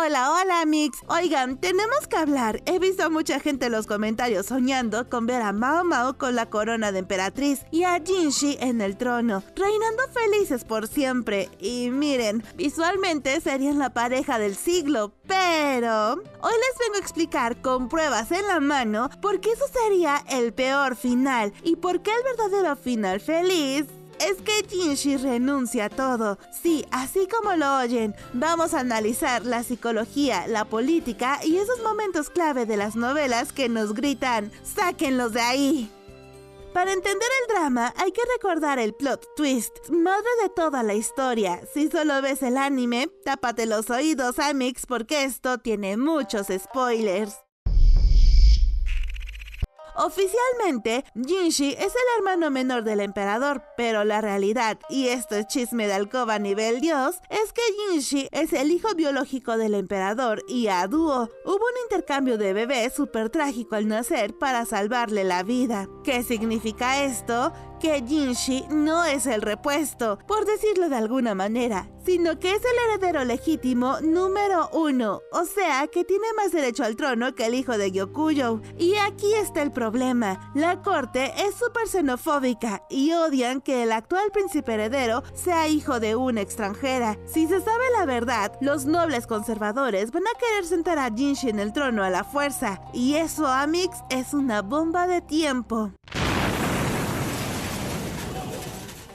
Hola, hola, Mix. Oigan, tenemos que hablar. He visto a mucha gente en los comentarios soñando con ver a Mao Mao con la corona de emperatriz y a Jinxi en el trono, reinando felices por siempre. Y miren, visualmente serían la pareja del siglo, pero hoy les vengo a explicar con pruebas en la mano por qué eso sería el peor final y por qué el verdadero final feliz es que Jinxi renuncia a todo. Sí, así como lo oyen, vamos a analizar la psicología, la política y esos momentos clave de las novelas que nos gritan ¡sáquenlos de ahí! Para entender el drama hay que recordar el plot twist, madre de toda la historia. Si solo ves el anime, tápate los oídos, Amix, porque esto tiene muchos spoilers. Oficialmente, Jinxi es el hermano menor del emperador, pero la realidad, y esto es chisme de alcoba nivel dios, es que Jinxi es el hijo biológico del emperador y Aduo. Hubo un intercambio de bebés súper trágico al nacer para salvarle la vida. ¿Qué significa esto? Que Jinxi no es el repuesto, por decirlo de alguna manera, sino que es el heredero legítimo número 1, o sea que tiene más derecho al trono que el hijo de Gyokujou. Y aquí está el problema, la corte es súper xenofóbica y odian que el actual príncipe heredero sea hijo de una extranjera. Si se sabe la verdad, los nobles conservadores van a querer sentar a Jinxi en el trono a la fuerza, y eso, Amix, es una bomba de tiempo.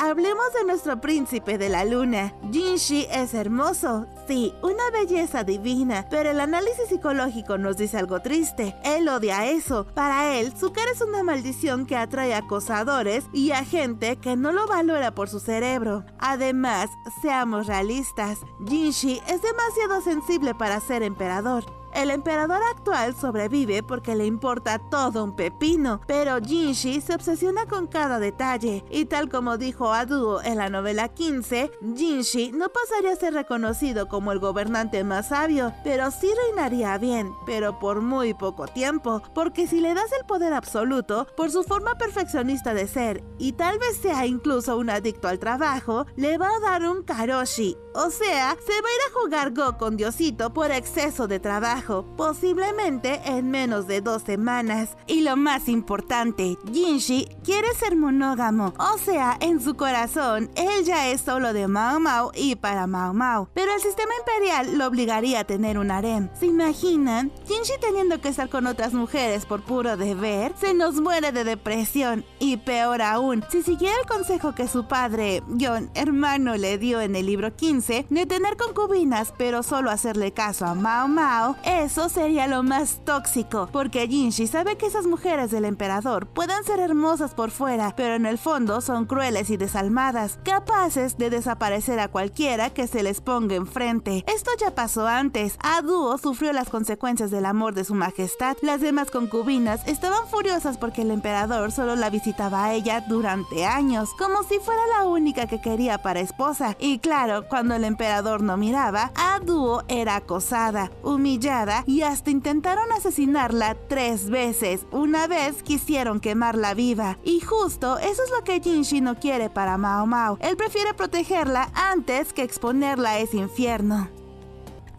Hablemos de nuestro príncipe de la luna. Jinxi es hermoso, sí, una belleza divina, pero el análisis psicológico nos dice algo triste. Él odia eso. Para él, su cara es una maldición que atrae a acosadores y a gente que no lo valora por su cerebro. Además, seamos realistas, Jinxi es demasiado sensible para ser emperador. El emperador actual sobrevive porque le importa todo un pepino, pero Jinxi se obsesiona con cada detalle, y tal como dijo Aduo en la novela 15, Jinxi no pasaría a ser reconocido como el gobernante más sabio, pero sí reinaría bien, pero por muy poco tiempo, porque si le das el poder absoluto, por su forma perfeccionista de ser, y tal vez sea incluso un adicto al trabajo, le va a dar un karoshi, o sea, se va a ir a jugar Go con Diosito por exceso de trabajo, posiblemente en menos de 2 semanas. Y lo más importante, Jinxi quiere ser monógamo, o sea, en su corazón, él ya es solo de Mao Mao y para Mao Mao, pero el sistema imperial lo obligaría a tener un harem. ¿Se imaginan? Jinxi teniendo que estar con otras mujeres por puro deber, se nos muere de depresión, y peor aún, si siguiera el consejo que su padre, hermano, le dio en el libro 15, de tener concubinas, pero solo hacerle caso a Mao Mao, eso sería lo más tóxico, porque Jinxi sabe que esas mujeres del emperador pueden ser hermosas por fuera, pero en el fondo son crueles y desalmadas, capaces de desaparecer a cualquiera que se les ponga enfrente. Esto ya pasó antes. Aduo sufrió las consecuencias del amor de su majestad. Las demás concubinas estaban furiosas porque el emperador solo la visitaba a ella durante años, como si fuera la única que quería para esposa. Y claro, cuando el emperador no miraba, Aduo era acosada, humillada, y hasta intentaron asesinarla 3 veces. Una vez quisieron quemarla viva. Y justo eso es lo que Jinxi no quiere para Mao Mao. Él prefiere protegerla antes que exponerla a ese infierno.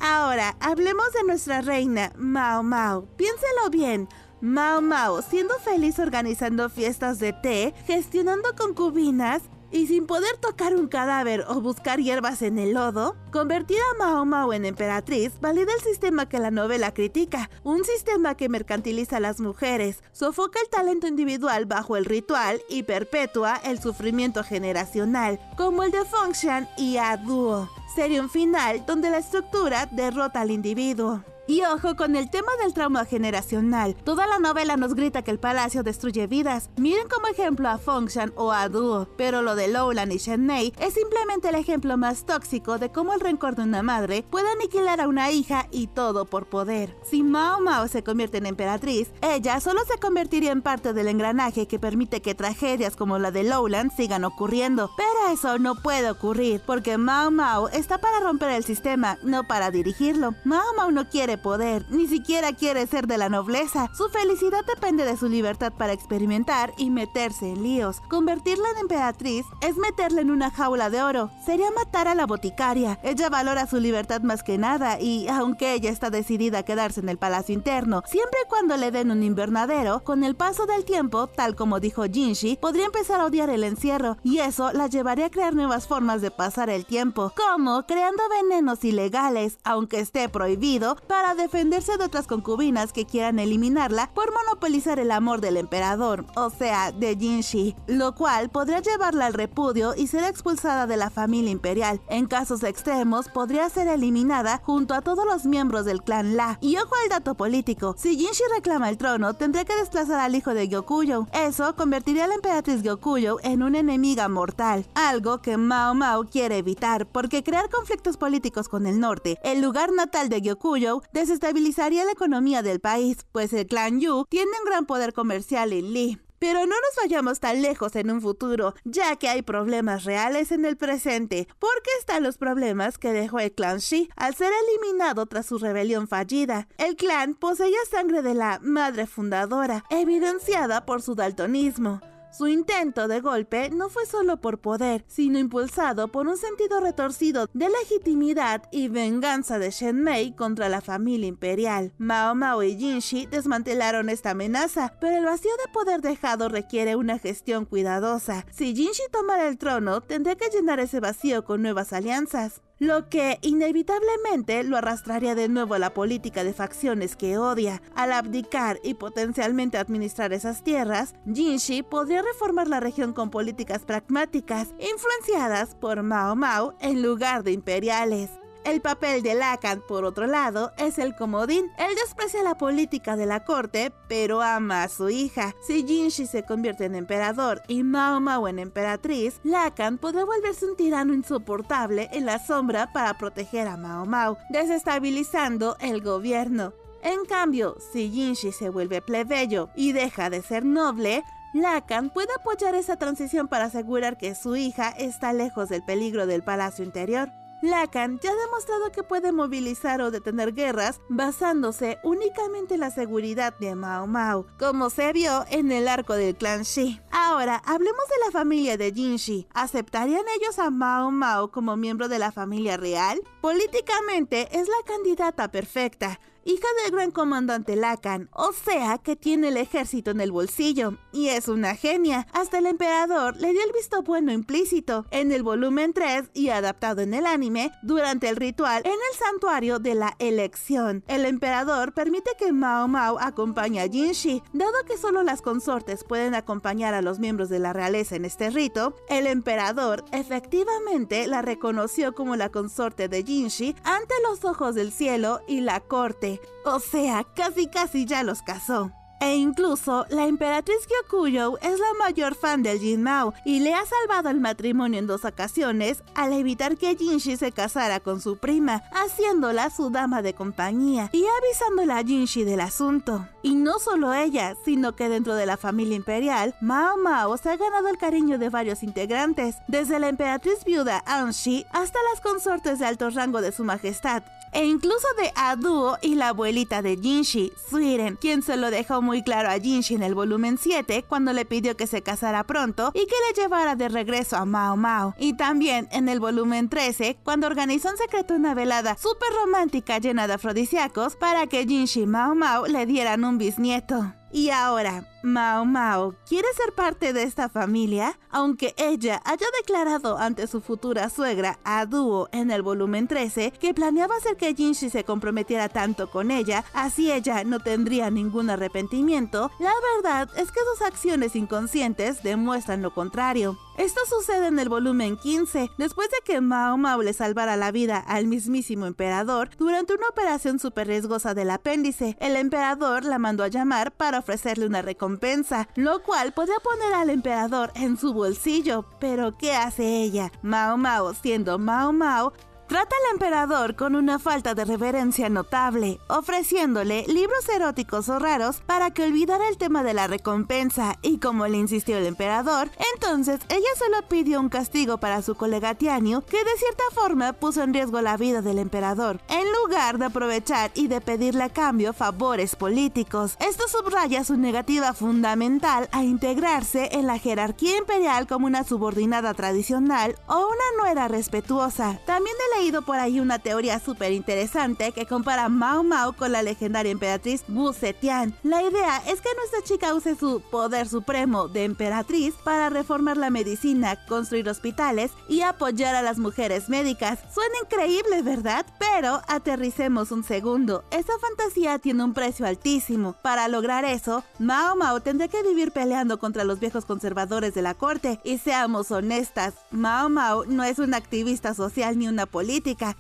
Ahora, hablemos de nuestra reina, Mao Mao. Piénselo bien. Mao Mao, siendo feliz organizando fiestas de té, gestionando concubinas, y sin poder tocar un cadáver o buscar hierbas en el lodo, convertir a Mao Mao en emperatriz valida el sistema que la novela critica, un sistema que mercantiliza a las mujeres, sofoca el talento individual bajo el ritual y perpetúa el sufrimiento generacional, como el de Fengshan y Aduo. Sería un final donde la estructura derrota al individuo. Y ojo con el tema del trauma generacional. Toda la novela nos grita que el palacio destruye vidas. Miren como ejemplo a Fengshan o a Aduo, pero lo de Lowland y Shenmei es simplemente el ejemplo más tóxico de cómo el rencor de una madre puede aniquilar a una hija, y todo por poder. Si Mao Mao se convierte en emperatriz, ella solo se convertiría en parte del engranaje que permite que tragedias como la de Lowland sigan ocurriendo. Pero eso no puede ocurrir, porque Mao Mao está para romper el sistema, no para dirigirlo. Mao Mao no quiere poder, ni siquiera quiere ser de la nobleza. Su felicidad depende de su libertad para experimentar y meterse en líos. Convertirla en emperatriz es meterla en una jaula de oro. Sería matar a la boticaria. Ella valora su libertad más que nada y, aunque ella está decidida a quedarse en el palacio interno, siempre y cuando le den un invernadero, con el paso del tiempo, tal como dijo Jinshi, podría empezar a odiar el encierro, y eso la llevaría a crear nuevas formas de pasar el tiempo, como creando venenos ilegales, aunque esté prohibido, para defenderse de otras concubinas que quieran eliminarla por monopolizar el amor del emperador, o sea, de Jinshi, lo cual podría llevarla al repudio y ser expulsada de la familia imperial. En casos extremos, podría ser eliminada junto a todos los miembros del clan La. Y ojo al dato político, si Jinshi reclama el trono, tendría que desplazar al hijo de Gyokujou. Eso convertiría a la emperatriz Gyokujou en una enemiga mortal, algo que Mao Mao quiere evitar, porque crear conflictos políticos con el norte, el lugar natal de Gyokujou, desestabilizaría la economía del país, pues el clan Yu tiene un gran poder comercial en Li. Pero no nos vayamos tan lejos en un futuro, ya que hay problemas reales en el presente. ¿Por qué están los problemas que dejó el clan Shi al ser eliminado tras su rebelión fallida? El clan poseía sangre de la madre fundadora, evidenciada por su daltonismo. Su intento de golpe no fue solo por poder, sino impulsado por un sentido retorcido de legitimidad y venganza de Shen Mei contra la familia imperial. Mao Mao y Jinshi desmantelaron esta amenaza, pero el vacío de poder dejado requiere una gestión cuidadosa. Si Jinshi tomara el trono, tendría que llenar ese vacío con nuevas alianzas, lo que inevitablemente lo arrastraría de nuevo a la política de facciones que odia. Al abdicar y potencialmente administrar esas tierras, Jinshi podría reformar la región con políticas pragmáticas, influenciadas por Mao Mao en lugar de imperiales. El papel de Lacan, por otro lado, es el comodín. Él desprecia la política de la corte, pero ama a su hija. Si Jinshi se convierte en emperador y Mao Mao en emperatriz, Lacan podrá volverse un tirano insoportable en la sombra para proteger a Mao Mao, desestabilizando el gobierno. En cambio, si Jinshi se vuelve plebeyo y deja de ser noble, Lacan puede apoyar esa transición para asegurar que su hija está lejos del peligro del palacio interior. Lacan ya ha demostrado que puede movilizar o detener guerras basándose únicamente en la seguridad de Mao Mao, como se vio en el arco del clan Shi. Ahora, hablemos de la familia de Jinshi. ¿Aceptarían ellos a Mao Mao como miembro de la familia real? Políticamente es la candidata perfecta, hija del gran comandante Lacan, o sea que tiene el ejército en el bolsillo, y es una genia. Hasta el emperador le dio el visto bueno implícito en el volumen 3 y adaptado en el anime durante el ritual en el santuario de la elección. El emperador permite que Mao Mao acompañe a Jinshi. Dado que solo las consortes pueden acompañar a los miembros de la realeza en este rito, el emperador efectivamente la reconoció como la consorte de Jinshi ante los ojos del cielo y la corte. O sea, casi ya los casó. E incluso la emperatriz Gyokujou es la mayor fan del Jin Mao y le ha salvado el matrimonio en 2 ocasiones al evitar que Jinshi se casara con su prima, haciéndola su dama de compañía y avisándole a Jinshi del asunto. Y no solo ella, sino que dentro de la familia imperial, Mao Mao se ha ganado el cariño de varios integrantes, desde la emperatriz viuda Anshi hasta las consortes de alto rango de su majestad, e incluso de Aduo y la abuelita de Jinshi, Suiren, quien se lo dejó muy claro a Jinshi en el volumen 7 cuando le pidió que se casara pronto y que le llevara de regreso a Mao Mao, y también en el volumen 13 cuando organizó en secreto una velada súper romántica llena de afrodisíacos para que Jinshi y Mao Mao le dieran un bisnieto. Y ahora, Mao Mao quiere ser parte de esta familia, aunque ella haya declarado ante su futura suegra, Aduo, en el volumen 13, que planeaba hacer que Jinshi se comprometiera tanto con ella, así ella no tendría ningún arrepentimiento. La verdad es que sus acciones inconscientes demuestran lo contrario. Esto sucede en el volumen 15, después de que Mao Mao le salvara la vida al mismísimo emperador durante una operación súper riesgosa del apéndice. El emperador la mandó a llamar para ofrecerle una recompensa, lo cual podría poner al emperador en su bolsillo. Pero ¿qué hace ella? Mao Mao, siendo Mao Mao, trata al emperador con una falta de reverencia notable, ofreciéndole libros eróticos o raros para que olvidara el tema de la recompensa, y como le insistió el emperador, entonces ella solo pidió un castigo para su colega Tianyu, que de cierta forma puso en riesgo la vida del emperador, en lugar de aprovechar y de pedirle a cambio favores políticos. Esto subraya su negativa fundamental a integrarse en la jerarquía imperial como una subordinada tradicional o una nuera respetuosa. También he leído por ahí una teoría súper interesante que compara a Mao Mao con la legendaria emperatriz Wu Zetian. La idea es que nuestra chica use su poder supremo de emperatriz para reformar la medicina, construir hospitales y apoyar a las mujeres médicas. Suena increíble, ¿verdad? Pero aterricemos un segundo. Esa fantasía tiene un precio altísimo. Para lograr eso, Mao Mao tendría que vivir peleando contra los viejos conservadores de la corte. Y seamos honestas, Mao Mao no es una activista social ni una política.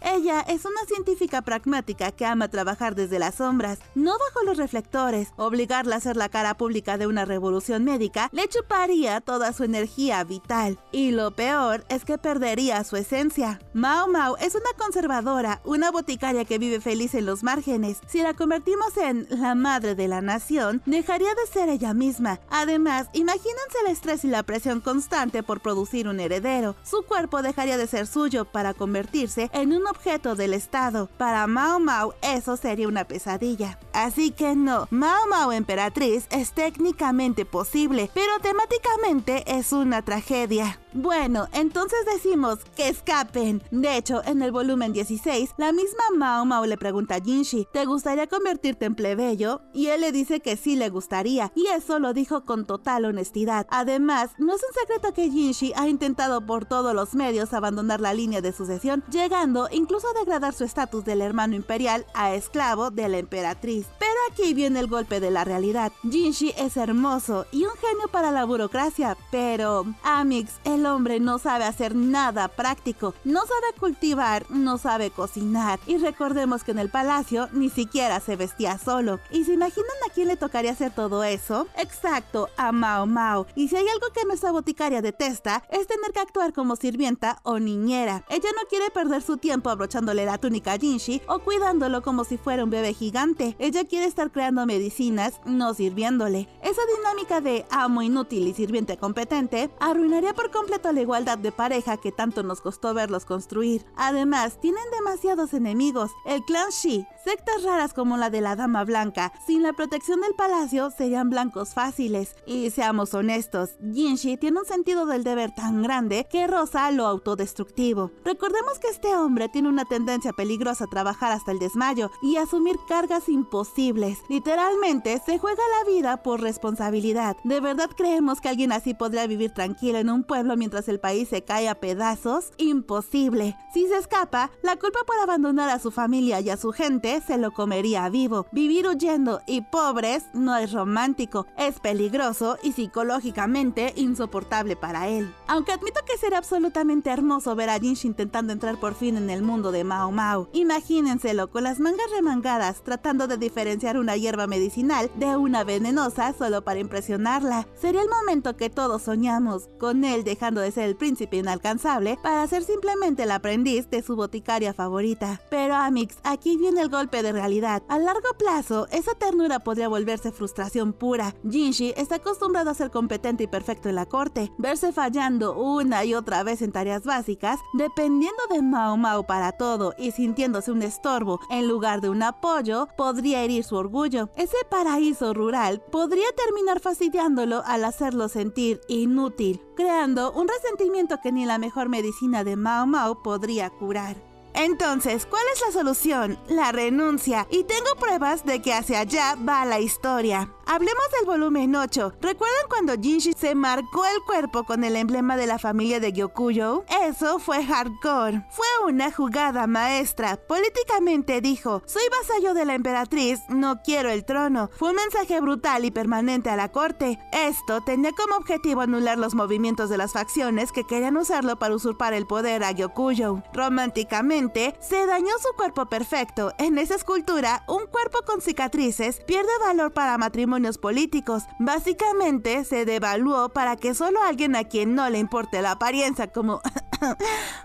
Ella es una científica pragmática que ama trabajar desde las sombras, no bajo los reflectores. Obligarla a ser la cara pública de una revolución médica le chuparía toda su energía vital. Y lo peor es que perdería su esencia. Mao Mao es una conservadora, una boticaria que vive feliz en los márgenes. Si la convertimos en la madre de la nación, dejaría de ser ella misma. Además, imagínense el estrés y la presión constante por producir un heredero. Su cuerpo dejaría de ser suyo para convertirse en un objeto del Estado. Para Mao Mao, eso sería una pesadilla. Así que no, Mao Mao emperatriz es técnicamente posible, pero temáticamente es una tragedia. Bueno, entonces decimos que escapen. De hecho, en el volumen 16, la misma Mao Mao le pregunta a Jinshi, ¿te gustaría convertirte en plebeyo? Y él le dice que sí le gustaría, y eso lo dijo con total honestidad. Además, no es un secreto que Jinshi ha intentado por todos los medios abandonar la línea de sucesión, llegando incluso a degradar su estatus del hermano imperial a esclavo de la emperatriz. Pero aquí viene el golpe de la realidad. Jinshi es hermoso y un genio para la burocracia, pero Amix, el hombre no sabe hacer nada práctico, no sabe cultivar, no sabe cocinar, y recordemos que en el palacio ni siquiera se vestía solo. ¿Y se imaginan a quién le tocaría hacer todo eso? Exacto, a Mao Mao. Y si hay algo que nuestra boticaria detesta, es tener que actuar como sirvienta o niñera. Ella no quiere perder su tiempo abrochándole la túnica a Jinshi o cuidándolo como si fuera un bebé gigante. Ella quiere estar creando medicinas, no sirviéndole. Esa dinámica de amo inútil y sirviente competente arruinaría por completo la igualdad de pareja que tanto nos costó verlos construir. Además, tienen demasiados enemigos. El clan Shi, sectas raras como la de la Dama Blanca, sin la protección del palacio serían blancos fáciles. Y seamos honestos, Jinshi tiene un sentido del deber tan grande que roza lo autodestructivo. Recordemos que este hombre tiene una tendencia peligrosa a trabajar hasta el desmayo y asumir cargas imposibles. Literalmente, se juega la vida por responsabilidad. ¿De verdad creemos que alguien así podría vivir tranquilo en un pueblo mientras el país se cae a pedazos? Imposible. Si se escapa, la culpa por abandonar a su familia y a su gente se lo comería vivo. Vivir huyendo y pobres no es romántico, es peligroso y psicológicamente insoportable para él. Aunque admito que será absolutamente hermoso ver a Jinshi intentando entrar por fin en el mundo de Mao Mao. Imagínenselo con las mangas remangadas tratando de diferenciar una hierba medicinal de una venenosa solo para impresionarla. Sería el momento que todos soñamos, con él dejando de ser el príncipe inalcanzable para ser simplemente el aprendiz de su boticaria favorita. Pero Amix, aquí viene el golpe de realidad. A largo plazo, esa ternura podría volverse frustración pura. Jinshi está acostumbrado a ser competente y perfecto en la corte. Verse fallando una y otra vez en tareas básicas, dependiendo de Mao Mao para todo y sintiéndose un estorbo en lugar de un apoyo, podría herir su orgullo. Ese paraíso rural podría terminar fastidiándolo al hacerlo sentir inútil, creando un resentimiento que ni la mejor medicina de Mao Mao podría curar. Entonces, ¿cuál es la solución? La renuncia. Y tengo pruebas de que hacia allá va la historia. Hablemos del volumen 8. ¿Recuerdan cuando Jinshi se marcó el cuerpo con el emblema de la familia de Gyokuyo? Eso fue hardcore. Fue una jugada maestra. Políticamente dijo, soy vasallo de la emperatriz, no quiero el trono. Fue un mensaje brutal y permanente a la corte. Esto tenía como objetivo anular los movimientos de las facciones que querían usarlo para usurpar el poder a Gyokuyo. Románticamente, se dañó su cuerpo perfecto. En esa escultura, un cuerpo con cicatrices pierde valor para matrimonios políticos. Básicamente, se devaluó para que solo alguien a quien no le importe la apariencia como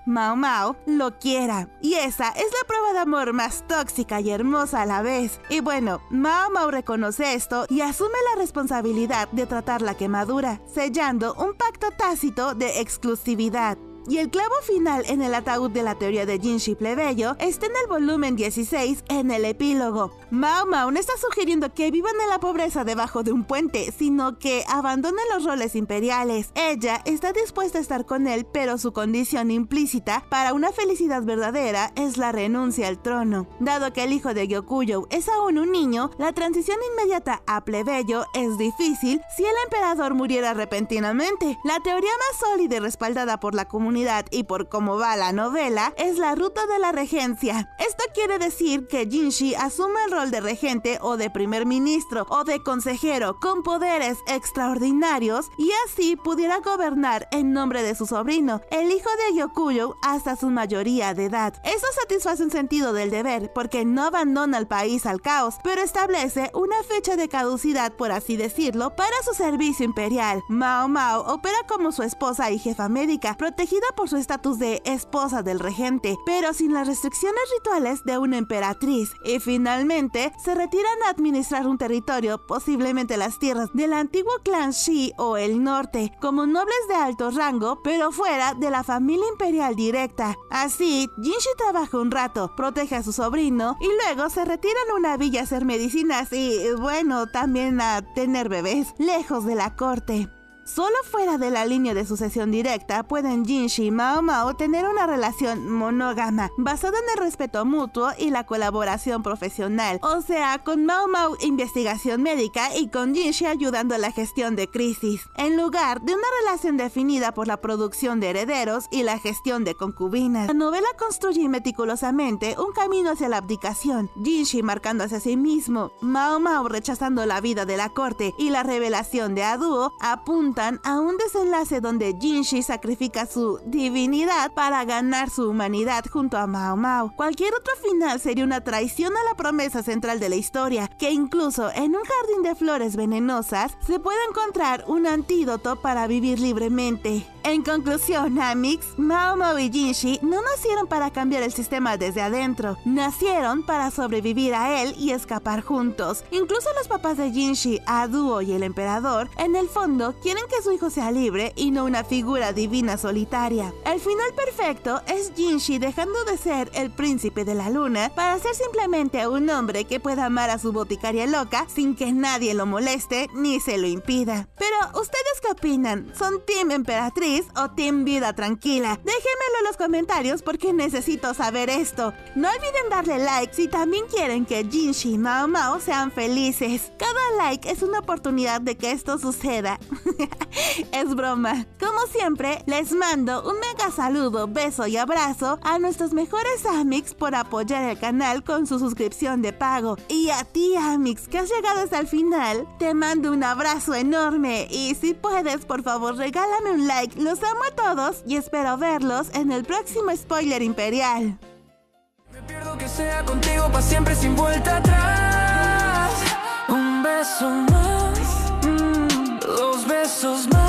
Mao Mao lo quiera. Y esa es la prueba de amor más tóxica y hermosa a la vez. Y bueno, Mao Mao reconoce esto y asume la responsabilidad de tratar la quemadura, sellando un pacto tácito de exclusividad. Y el clavo final en el ataúd de la teoría de Jinshi plebeyo está en el volumen 16 en el epílogo. Mao Mao no está sugiriendo que vivan en la pobreza debajo de un puente, sino que abandonen los roles imperiales. Ella está dispuesta a estar con él, pero su condición implícita para una felicidad verdadera es la renuncia al trono. Dado que el hijo de Gyokujou es aún un niño, la transición inmediata a plebeyo es difícil si el emperador muriera repentinamente. La teoría más sólida y respaldada por la comunidad y por cómo va la novela es la ruta de la regencia. Esto quiere decir que Jinshi asume el rol de regente o de primer ministro o de consejero con poderes extraordinarios y así pudiera gobernar en nombre de su sobrino, el hijo de Gyokujou, hasta su mayoría de edad. Eso satisface un sentido del deber porque no abandona el país al caos, pero establece una fecha de caducidad, por así decirlo, para su servicio imperial. Mao Mao opera como su esposa y jefa médica, protegida por su estatus de esposa del regente, pero sin las restricciones rituales de una emperatriz. Y finalmente, se retiran a administrar un territorio, posiblemente las tierras del antiguo clan Shi o el norte, como nobles de alto rango, pero fuera de la familia imperial directa. Así, Jinshi trabaja un rato, protege a su sobrino y luego se retiran a una villa a hacer medicinas y, bueno, también a tener bebés, lejos de la corte. Solo fuera de la línea de sucesión directa pueden Jinshi y Mao Mao tener una relación monógama, basada en el respeto mutuo y la colaboración profesional, o sea, con Mao Mao investigación médica y con Jinshi ayudando a la gestión de crisis, en lugar de una relación definida por la producción de herederos y la gestión de concubinas. La novela construye meticulosamente un camino hacia la abdicación, Jinshi marcándose a sí mismo, Mao Mao rechazando la vida de la corte y la revelación de Aduo apunta a un desenlace donde Jinshi sacrifica su divinidad para ganar su humanidad junto a Mao Mao. Cualquier otro final sería una traición a la promesa central de la historia, que incluso en un jardín de flores venenosas se puede encontrar un antídoto para vivir libremente. En conclusión, Amix, Mao Mao y Jinshi no nacieron para cambiar el sistema desde adentro, nacieron para sobrevivir a él y escapar juntos. Incluso los papás de Jinshi, Aduo y el emperador, en el fondo quieren que su hijo sea libre y no una figura divina solitaria. El final perfecto es Jinshi dejando de ser el príncipe de la luna para ser simplemente un hombre que pueda amar a su boticaria loca sin que nadie lo moleste ni se lo impida. Pero, ¿ustedes qué opinan? ¿Son Team Emperatriz o Team Vida Tranquila? Déjenmelo en los comentarios porque necesito saber esto. No olviden darle like si también quieren que Jinshi y Mao Mao sean felices. Cada like es una oportunidad de que esto suceda. Es broma. Como siempre, les mando un mega saludo, beso y abrazo a nuestros mejores Amix por apoyar el canal con su suscripción de pago. Y a ti, Amix, que has llegado hasta el final, te mando un abrazo enorme. Y si puedes, por favor, regálame un like. Los amo a todos y espero verlos en el próximo Spoiler Imperial. Me pierdo que sea contigo para siempre sin vuelta atrás. Un beso más, dos besos más.